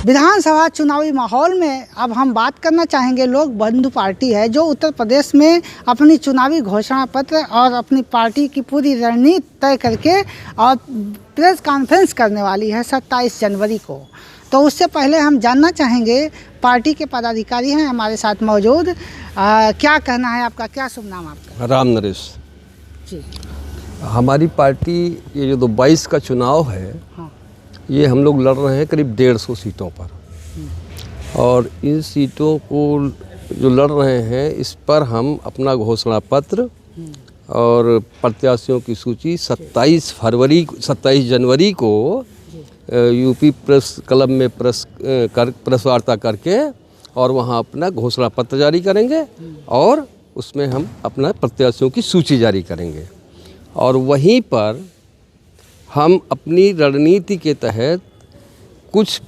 विधानसभा चुनावी माहौल में अब हम बात करना चाहेंगे। लोक बंधु पार्टी है जो उत्तर प्रदेश में अपनी चुनावी घोषणा पत्र और अपनी पार्टी की पूरी रणनीति तय करके और प्रेस कॉन्फ्रेंस करने वाली है 27 जनवरी को। तो उससे पहले हम जानना चाहेंगे, पार्टी के पदाधिकारी हैं हमारे साथ मौजूद। क्या कहना है आपका, क्या शुभ नाम आपका? राम नरेश जी। हमारी पार्टी ये जो 22 का चुनाव है, हाँ। ये हम लोग लड़ रहे हैं करीब 150 सीटों पर। और इन सीटों को जो लड़ रहे हैं इस पर हम अपना घोषणा पत्र और प्रत्याशियों की सूची 27 जनवरी को यूपी प्रेस क्लब में प्रेस वार्ता करके और वहाँ अपना घोषणा पत्र जारी करेंगे और उसमें हम अपना प्रत्याशियों की सूची जारी करेंगे। और वहीं पर हम अपनी रणनीति के तहत कुछ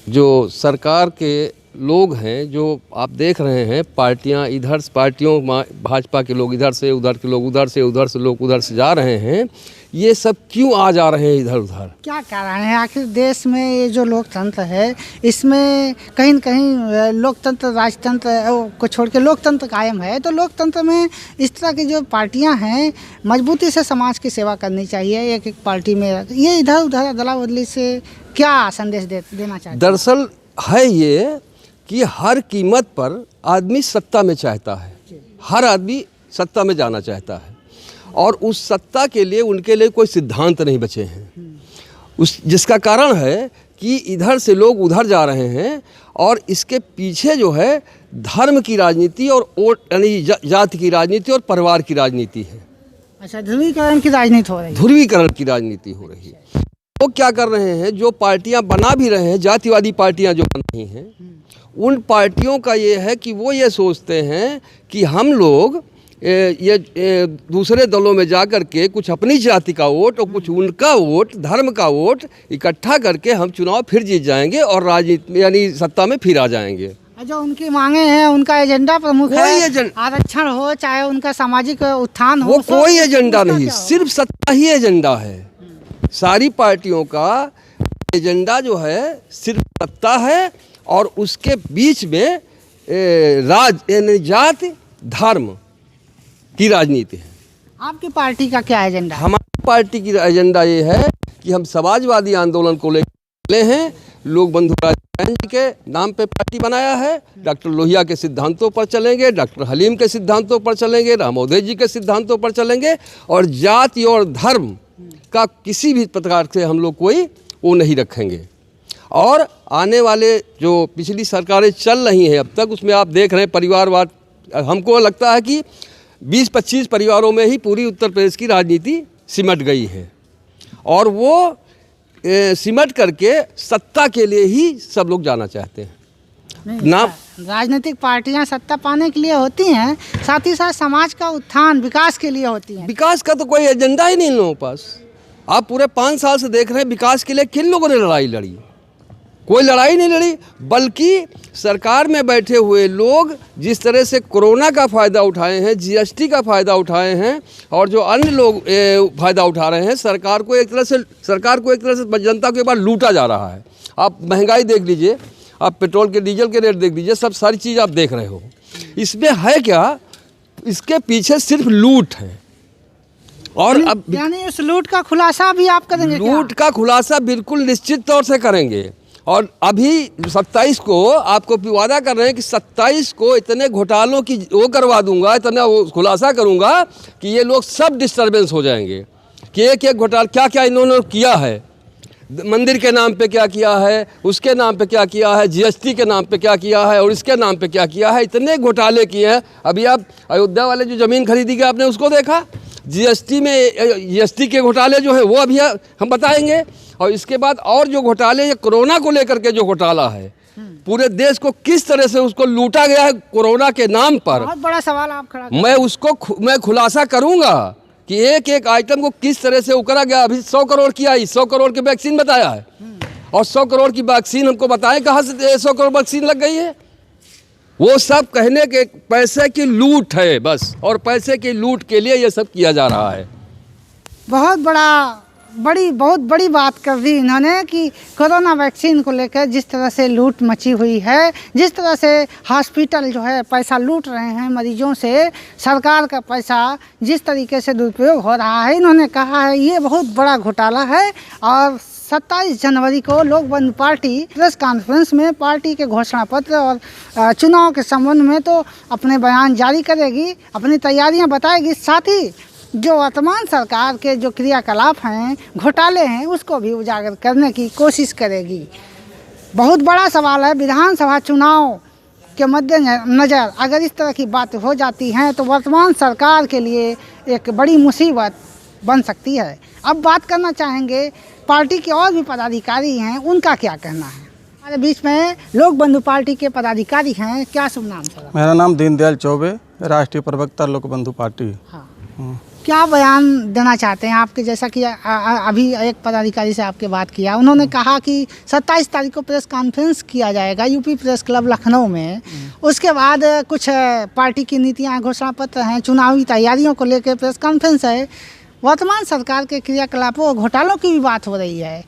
जो सरकार के लोग हैं, जो आप देख रहे हैं पार्टियां इधर पार्टियों भाजपा के लोग इधर से, उधर के लोग उधर से लोग उधर से जा रहे हैं, ये सब क्यों आ जा रहे हैं इधर उधर? क्या कारण है? आखिर देश में ये जो लोकतंत्र है इसमें कहीं न कहीं लोकतंत्र राजतंत्र को छोड़ के लोकतंत्र कायम है। तो लोकतंत्र में इस तरह की जो पार्टियां हैं मजबूती से समाज की सेवा करनी चाहिए। एक पार्टी में ये इधर उधर अदला बदली से क्या संदेश देना चाहिए? दरअसल है ये कि हर कीमत पर आदमी सत्ता में चाहता है, हर आदमी सत्ता में जाना चाहता है और उस सत्ता के लिए उनके लिए कोई सिद्धांत नहीं बचे हैं। जिसका कारण है कि इधर से लोग उधर जा रहे हैं और इसके पीछे जो है धर्म की राजनीति और यानी जाति की राजनीति और परिवार की राजनीति है। अच्छा, ध्रुवीकरण की राजनीति हो रही है। ध्रुवीकरण की राजनीति हो रही है। वो क्या कर रहे हैं, जो पार्टियां बना भी रहे हैं, जातिवादी पार्टियां जो बन रही हैं, उन पार्टियों का ये है कि वो ये सोचते हैं कि हम लोग ये दूसरे दलों में जा कर के कुछ अपनी जाति का वोट और कुछ उनका वोट, धर्म का वोट इकट्ठा करके हम चुनाव फिर जीत जाएंगे और राजनीति यानी सत्ता में फिर आ जाएंगे। जो उनकी मांगे हैं, उनका एजेंडा प्रमुख है, आरक्षण हो चाहे उनका सामाजिक उत्थान हो, वो कोई एजेंडा नहीं, सिर्फ सत्ता ही एजेंडा है। सारी पार्टियों का एजेंडा जो है सिर्फ सत्ता है और उसके बीच में जाति धर्म की राजनीति है। आपकी पार्टी का क्या एजेंडा? हमारी पार्टी की एजेंडा ये है कि हम समाजवादी आंदोलन को लेकर हैं। लोक बंधु जी के नाम पे पार्टी बनाया है। डॉक्टर लोहिया के सिद्धांतों पर चलेंगे, डॉक्टर हलीम के सिद्धांतों पर चलेंगे, रामोदय जी के सिद्धांतों पर चलेंगे और जाति और धर्म का किसी भी प्रकार से हम लोग कोई वो नहीं रखेंगे। और आने वाले जो पिछली सरकारें चल रही हैं अब तक, उसमें आप देख रहे हैं परिवारवाद, हमको लगता है कि 20-25 परिवारों में ही पूरी उत्तर प्रदेश की राजनीति सिमट गई है और वो सिमट करके सत्ता के लिए ही सब लोग जाना चाहते हैं। ना राजनीतिक पार्टियां सत्ता पाने के लिए होती हैं, साथ ही साथ समाज का उत्थान विकास के लिए होती हैं। विकास का तो कोई एजेंडा ही नहीं इन लोगों के पास। आप पूरे 5 साल से देख रहे हैं विकास के लिए किन लोगों ने लड़ाई लड़ी? कोई लड़ाई नहीं लड़ी, बल्कि सरकार में बैठे हुए लोग जिस तरह से कोरोना का फ़ायदा उठाए हैं, जीएसटी का फ़ायदा उठाए हैं और जो अन्य लोग फ़ायदा उठा रहे हैं, सरकार को एक तरह से जनता को एक बार लूटा जा रहा है। आप महंगाई देख लीजिए, आप पेट्रोल के डीजल के रेट देख लीजिए, सब सारी चीज़ आप देख रहे हो। इसमें है क्या? इसके पीछे सिर्फ लूट है। और अब यानी उस लूट का खुलासा भी आप करेंगे? लूट का खुलासा बिल्कुल निश्चित तौर से करेंगे। और अभी 27 को आपको वादा कर रहे हैं कि 27 को इतने घोटालों की वो करवा दूंगा, इतना वो खुलासा करूंगा कि ये लोग सब डिस्टर्बेंस हो जाएंगे कि एक एक घोटाला क्या क्या इन्होंने किया है, मंदिर के नाम पे क्या किया है, उसके नाम पे क्या किया है, जीएसटी के नाम पे क्या किया है और इसके नाम पे क्या किया है। इतने घोटाले किए हैं। अभी आप अयोध्या वाले जो ज़मीन खरीदी गई आपने उसको देखा, जीएसटी के घोटाले जो है वो अभी हम बताएंगे। और इसके बाद और जो घोटाले, ये कोरोना को लेकर के जो घोटाला है, पूरे देश को किस तरह से उसको लूटा गया है कोरोना के नाम पर, बहुत बड़ा सवाल आप खड़ा मैं खुलासा करूंगा कि एक एक आइटम को किस तरह से उकरा गया। अभी 100 करोड़ की आई, 100 करोड़ की वैक्सीन बताया है और 100 करोड़ की वैक्सीन हमको बताएं कहाँ से 100 करोड़ वैक्सीन लग गई है। वो सब कहने के पैसे की लूट है बस, और पैसे की लूट के लिए ये सब किया जा रहा है। बहुत बड़ा बहुत बड़ी बात कर दी इन्होंने कि कोरोना वैक्सीन को लेकर जिस तरह से लूट मची हुई है, जिस तरह से हॉस्पिटल जो है पैसा लूट रहे हैं मरीजों से, सरकार का पैसा जिस तरीके से दुरुपयोग हो रहा है, इन्होंने कहा है ये बहुत बड़ा घोटाला है। और 27 जनवरी को लोक बंधु पार्टी प्रेस कॉन्फ्रेंस में पार्टी के घोषणा पत्र और चुनाव के संबंध में तो अपने बयान जारी करेगी, अपनी तैयारियां बताएगी, साथ ही जो वर्तमान सरकार के जो क्रियाकलाप हैं, घोटाले हैं, उसको भी उजागर करने की कोशिश करेगी। बहुत बड़ा सवाल है, विधानसभा चुनाव के मद्देनज़र अगर इस तरह की बात हो जाती हैं तो वर्तमान सरकार के लिए एक बड़ी मुसीबत बन सकती है। अब बात करना चाहेंगे पार्टी के और भी पदाधिकारी हैं, उनका क्या कहना है। हमारे बीच में लोक बंधु पार्टी के पदाधिकारी हैं, क्या शुभ नाम सर? मेरा नाम दीनदयाल चौबे, राष्ट्रीय प्रवक्ता लोक बंधु पार्टी। हाँ, क्या बयान देना चाहते हैं आपके, जैसा कि अभी एक पदाधिकारी से आपके बात किया, उन्होंने कहा कि 27 तारीख को प्रेस कॉन्फ्रेंस किया जाएगा यूपी प्रेस क्लब लखनऊ में, उसके बाद कुछ पार्टी की नीतियाँ, घोषणा पत्र हैं, चुनावी तैयारियों को लेकर प्रेस कॉन्फ्रेंस है, वर्तमान सरकार के क्रियाकलापों और घोटालों की भी बात हो रही है,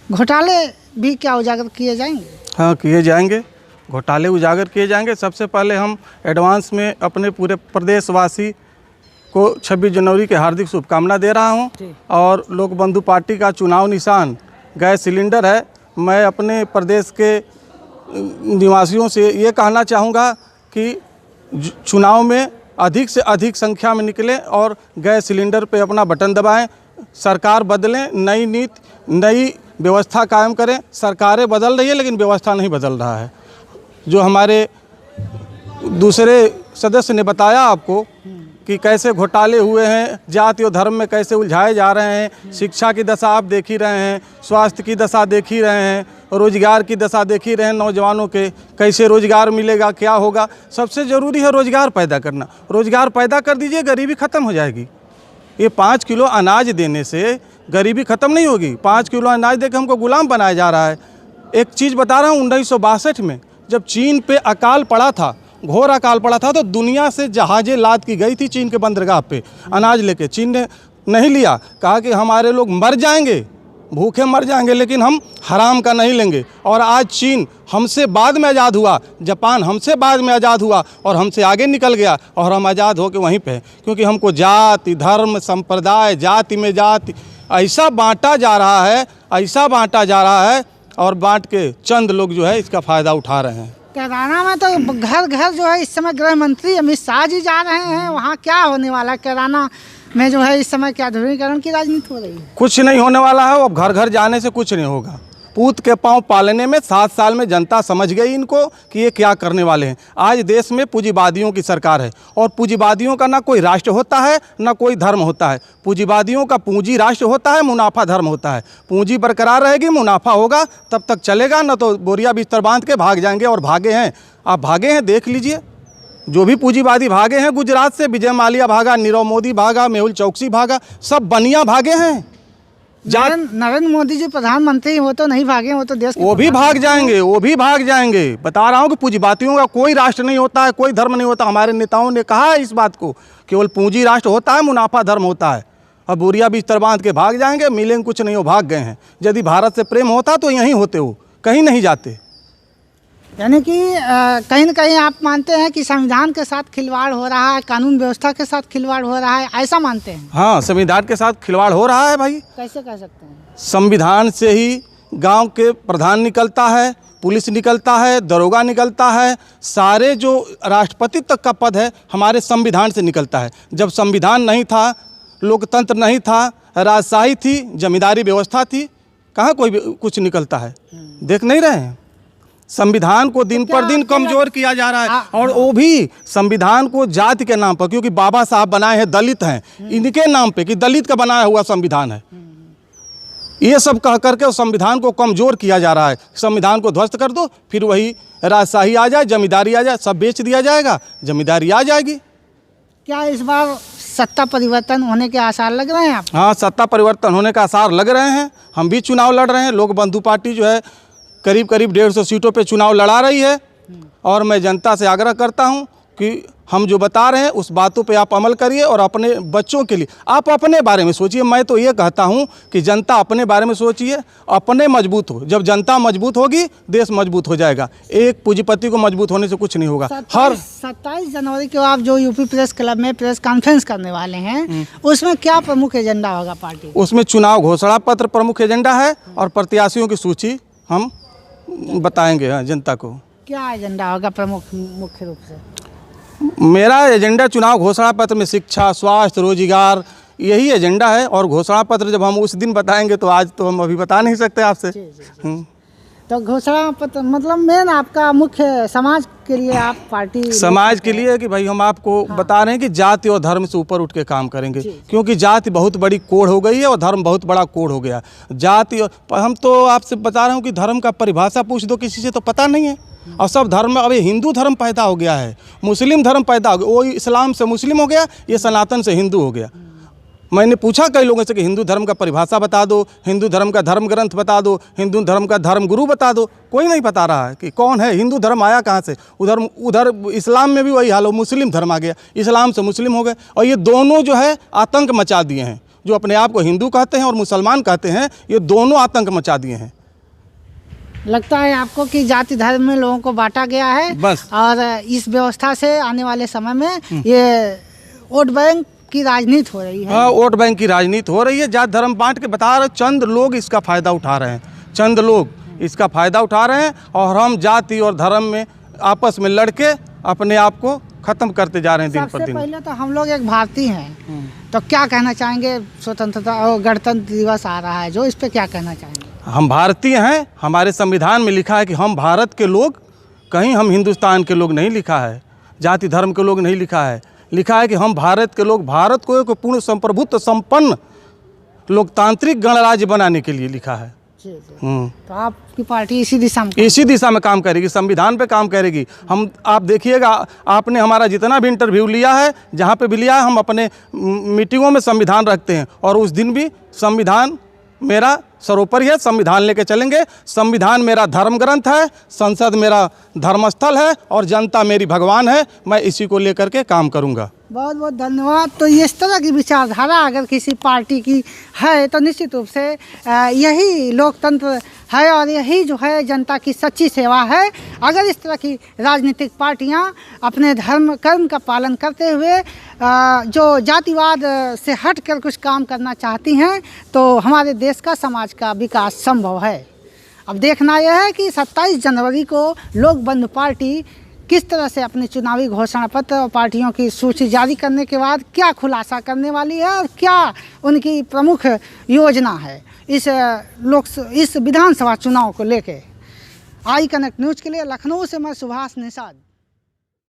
घोटाले भी क्या उजागर किए जाएंगे? हाँ, किए जाएंगे, घोटाले उजागर किए जाएंगे। सबसे पहले हम एडवांस में अपने पूरे प्रदेशवासी को 26 जनवरी की हार्दिक शुभकामना दे रहा हूं। और लोक बंधु पार्टी का चुनाव निशान गैस सिलेंडर है। मैं अपने प्रदेश के निवासियों से ये कहना चाहूँगा कि चुनाव में अधिक से अधिक संख्या में निकलें और गैस सिलेंडर पे अपना बटन दबाएं। सरकार बदलें, नई नीति, नई व्यवस्था कायम करें। सरकारें बदल रही है लेकिन व्यवस्था नहीं बदल रहा है। जो हमारे दूसरे सदस्य ने बताया आपको कि कैसे घोटाले हुए हैं, जाति और धर्म में कैसे उलझाए जा रहे हैं, शिक्षा की दशा आप देख ही रहे हैं, स्वास्थ्य की दशा देख ही रहे हैं, रोजगार की दशा देख ही रहे हैं, नौजवानों के कैसे रोजगार मिलेगा, क्या होगा। सबसे ज़रूरी है रोजगार पैदा करना। रोजगार पैदा कर दीजिए, गरीबी ख़त्म हो जाएगी। ये 5 किलो अनाज देने से गरीबी ख़त्म नहीं होगी। 5 किलो अनाज देकर हमको गुलाम बनाया जा रहा है। एक चीज़ बता रहा हूँ, 1962 में जब चीन पे अकाल पड़ा था, घोर अकाल पड़ा था, तो दुनिया से जहाज़ें लाद की गई थी चीन के बंदरगाह पे अनाज लेके। चीन ने नहीं लिया, कहा कि हमारे लोग मर जाएंगे, भूखे मर जाएंगे, लेकिन हम हराम का नहीं लेंगे। और आज चीन हमसे बाद में आज़ाद हुआ, जापान हमसे बाद में आज़ाद हुआ और हमसे आगे निकल गया, और हम आज़ाद होकर वहीं पे हैं। क्योंकि हमको जाति, धर्म, संप्रदाय, जाति में जाति ऐसा बांटा जा रहा है, ऐसा बांटा जा रहा है, और बांट के चंद लोग जो है इसका फ़ायदा उठा रहे हैं। कैराना में तो घर घर जो है इस समय गृह मंत्री अमित शाह जी जा रहे हैं, वहाँ क्या होने वाला है? कैराना में जो है इस समय क्या ध्रुवीकरण की राजनीति हो रही है? कुछ नहीं होने वाला है। अब घर घर जाने से कुछ नहीं होगा। पूत के पाँव पालने में 7 साल में जनता समझ गई इनको कि ये क्या करने वाले हैं। आज देश में पूंजीवादियों की सरकार है, और पूंजीवादियों का ना कोई राष्ट्र होता है ना कोई धर्म होता है। पूंजीवादियों का पूंजी राष्ट्र होता है, मुनाफा धर्म होता है। पूंजी बरकरार रहेगी, मुनाफा होगा तब तक चलेगा, ना तो बोरिया बिस्तर बांध के भाग जाएंगे। और भागे हैं, आप भागे हैं, देख लीजिए। जो भी पूंजीवादी भागे हैं गुजरात से, विजय माल्या भागा, नीरव मोदी भागा, मेहुल चौकसी भागा, सब बनिया भागे हैं। नरेंद्र मोदी जी प्रधानमंत्री वो तो नहीं भागे, वो तो देश के वो भी भाग जाएंगे, वो भी भाग जाएंगे। बता रहा हूँ कि पूंजीवादियों का कोई राष्ट्र नहीं होता है, कोई धर्म नहीं होता। हमारे नेताओं ने कहा है इस बात को, केवल पूंजी राष्ट्र होता है, मुनाफा धर्म होता है। अब बोरिया बिस्तर बांध के भाग जाएंगे, मिलेंगे कुछ नहीं, वो भाग गए हैं। यदि भारत से प्रेम होता तो यहीं होते, हो कहीं नहीं जाते। यानी कि कहीं न कहीं आप मानते हैं कि संविधान के साथ खिलवाड़ हो रहा है, कानून व्यवस्था के साथ खिलवाड़ हो रहा है, ऐसा मानते हैं? हाँ, संविधान के साथ खिलवाड़ हो रहा है भाई। कैसे कह सकते हैं? संविधान से ही गांव के प्रधान निकलता है, पुलिस निकलता है, दरोगा निकलता है, सारे जो राष्ट्रपति तक का पद है हमारे संविधान से निकलता है। जब संविधान नहीं था, लोकतंत्र नहीं था, राजशाही थी, जमींदारी व्यवस्था थी, कहाँ कोई कुछ निकलता है? देख नहीं रहे हैं? संविधान को दिन पर दिन कमज़ोर किया जा रहा है, और वो भी संविधान को जाति के नाम पर, क्योंकि बाबा साहब बनाए हैं, दलित हैं, इनके नाम पे कि दलित का बनाया हुआ संविधान है। ये सब कह करके उस संविधान को कमज़ोर किया जा रहा है। संविधान को ध्वस्त कर दो, फिर वही राजशाही आ जाए, जमींदारी आ जाए, सब बेच दिया जाएगा, जमींदारी आ जाएगी। क्या इस बार सत्ता परिवर्तन होने के आसार लग रहे हैं आप? हाँ, सत्ता परिवर्तन होने के आसार लग रहे हैं। हम भी चुनाव लड़ रहे हैं। लोक बंधु पार्टी जो है करीब 150 सीटों पे चुनाव लड़ा रही है, और मैं जनता से आग्रह करता हूं, कि हम जो बता रहे हैं उस बातों पे आप अमल करिए और अपने बच्चों के लिए आप अपने बारे में सोचिए। मैं तो ये कहता हूँ कि जनता अपने बारे में सोचिए, अपने मजबूत हो। जब जनता मजबूत होगी देश मजबूत हो जाएगा। एक पूंजीपति को मजबूत होने से कुछ नहीं होगा। 27 जनवरी को आप जो यूपी प्रेस क्लब में प्रेस कॉन्फ्रेंस करने वाले हैं, उसमें क्या प्रमुख एजेंडा होगा पार्टी? उसमें चुनाव घोषणा पत्र प्रमुख एजेंडा है और प्रत्याशियों की सूची हम बताएंगे जनता को। क्या एजेंडा होगा प्रमुख मुख्य रूप से? मेरा एजेंडा चुनाव घोषणा पत्र में शिक्षा, स्वास्थ्य, रोजगार यही एजेंडा है। और घोषणा पत्र जब हम उस दिन बताएंगे तो आज तो हम अभी बता नहीं सकते आपसे। तो घोषणा पत्र मतलब मेन आपका मुख्य समाज के लिए आप पार्टी समाज के लिए कि भाई हम आपको बता रहे हैं कि जाति और धर्म से ऊपर उठ के काम करेंगे। क्योंकि जाति बहुत बड़ी कोड़ हो गई है और धर्म बहुत बड़ा कोड़ हो गया। जाति हम तो आपसे बता रहा हूँ कि धर्म का परिभाषा पूछ दो किसी से तो पता नहीं है। और सब धर्म, अब ये हिंदू धर्म पैदा हो गया है, मुस्लिम धर्म पैदा हो गया, वो इस्लाम से मुस्लिम हो गया, ये सनातन से हिंदू हो गया। मैंने पूछा कई लोगों से कि हिंदू धर्म का परिभाषा बता दो, हिंदू धर्म का धर्म ग्रंथ बता दो, हिंदू धर्म का धर्म गुरु बता दो। कोई नहीं बता रहा है कि कौन है, हिंदू धर्म आया कहाँ से। उधर इस्लाम में भी वही हाल हो, मुस्लिम धर्म आ गया, इस्लाम से मुस्लिम हो गए। और ये दोनों जो है आतंक मचा दिए हैं। जो अपने आप को हिंदू कहते हैं और मुसलमान कहते हैं, ये दोनों आतंक मचा दिए हैं। लगता है आपको कि जाति धर्म में लोगों को बांटा गया है बस। और इस व्यवस्था से आने वाले समय में ये वोट बैंक की राजनीति हो रही है। हाँ, वोट बैंक की राजनीति हो रही है। जाति धर्म बांट के बता रहे, चंद लोग इसका फ़ायदा उठा रहे हैं, चंद लोग इसका फ़ायदा उठा रहे हैं। और हम जाति और धर्म में आपस में लड़के अपने आप को ख़त्म करते जा रहे हैं दिन पर दिन। पहले तो हम लोग एक भारतीय हैं, तो क्या कहना चाहेंगे? स्वतंत्रता और गणतंत्र दिवस आ रहा है जो, इस पर क्या कहना चाहेंगे? हम भारतीय हैं, हमारे संविधान में लिखा है कि हम भारत के लोग, कहीं हम हिंदुस्तान के लोग नहीं लिखा है, जाति धर्म के लोग नहीं लिखा है। लिखा है कि हम भारत के लोग, भारत को एक पूर्ण संप्रभुत्व संपन्न लोकतांत्रिक गणराज्य बनाने के लिए लिखा है। तो आपकी पार्टी इसी दिशा में काम करेगी, संविधान पे काम करेगी। हम आप देखिएगा, आपने हमारा जितना भी इंटरव्यू लिया है, जहाँ पे भी लिया है, हम अपने मीटिंगों में संविधान रखते हैं। और उस दिन भी संविधान मेरा सर्वोपरि है, संविधान लेके चलेंगे। संविधान मेरा धर्म ग्रंथ है, संसद मेरा धर्मस्थल है और जनता मेरी भगवान है। मैं इसी को लेकर के काम करूंगा। बहुत बहुत धन्यवाद। तो इस तरह की विचारधारा अगर किसी पार्टी की है तो निश्चित रूप से यही लोकतंत्र है और यही जो है जनता की सच्ची सेवा है। अगर इस तरह की राजनीतिक पार्टियां अपने धर्म कर्म का पालन करते हुए जो जातिवाद से हट कर कुछ काम करना चाहती हैं तो हमारे देश का, समाज का विकास संभव है। अब देखना यह है कि 27 जनवरी को लोक बंधु पार्टी किस तरह से अपने चुनावी घोषणा पत्र और पार्टियों की सूची जारी करने के बाद क्या खुलासा करने वाली है और क्या उनकी प्रमुख योजना है इस विधानसभा चुनाव को लेके। आई कनेक्ट न्यूज़ के लिए लखनऊ से मैं सुभाष निषाद।